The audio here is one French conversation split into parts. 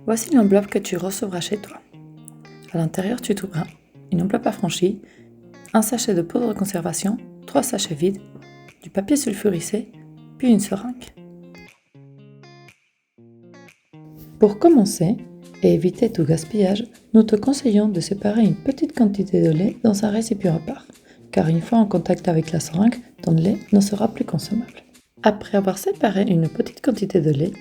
Voici l'enveloppe que tu recevras chez toi. À l'intérieur, tu trouveras une enveloppe affranchie, un sachet de poudre de conservation, 3 sachets vides, du papier sulfurisé, puis une seringue. Pour commencer et éviter tout gaspillage, nous te conseillons de séparer une petite quantité de lait dans un récipient à part, car une fois en contact avec la seringue, ton lait ne sera plus consommable. Après avoir séparé une petite quantité de lait,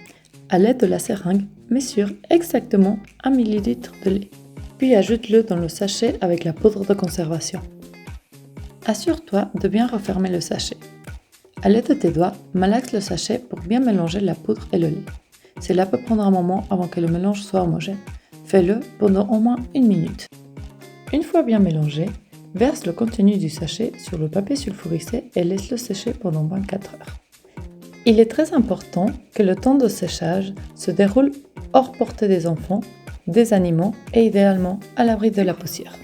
à l'aide de la seringue, mesure exactement 1 ml de lait, puis ajoute-le dans le sachet avec la poudre de conservation. Assure-toi de bien refermer le sachet. À l'aide de tes doigts, malaxe le sachet pour bien mélanger la poudre et le lait. Cela peut prendre un moment avant que le mélange soit homogène. Fais-le pendant au moins 1 minute. Une fois bien mélangé, verse le contenu du sachet sur le papier sulfurisé et laisse-le sécher pendant 24 heures. Il est très important que le temps de séchage se déroule hors portée des enfants, des animaux et idéalement à l'abri de la poussière.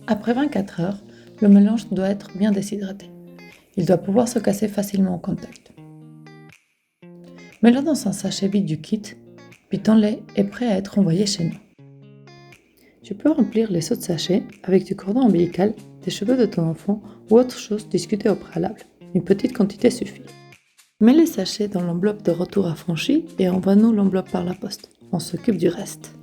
Après 24 heures, le mélange doit être bien déshydraté. Il doit pouvoir se casser facilement au contact. Mets-le dans un sachet vide du kit, puis ton lait est prêt à être envoyé chez nous. Tu peux remplir les autres sachets avec du cordon ombilical, des cheveux de ton enfant ou autre chose discutée au préalable. Une petite quantité suffit. Mets les sachets dans l'enveloppe de retour affranchie et envoie-nous l'enveloppe par la poste. On s'occupe du reste.